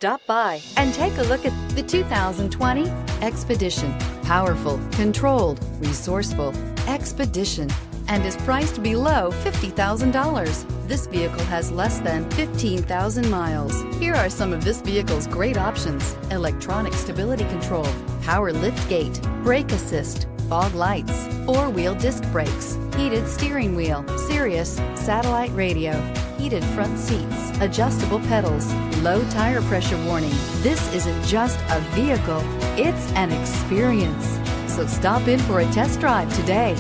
Stop by and take a look at the 2020 Expedition. Powerful, controlled, resourceful. Expedition, and is priced below $50,000. This vehicle has less than 15,000 miles. Here are some of this vehicle's great options: electronic stability control, power liftgate, brake assist, fog lights, four-wheel disc brakes, heated steering wheel, Sirius satellite radio, heated front seats, adjustable pedals, low tire pressure warning. This isn't just a vehicle, it's an experience. So stop in for a test drive today.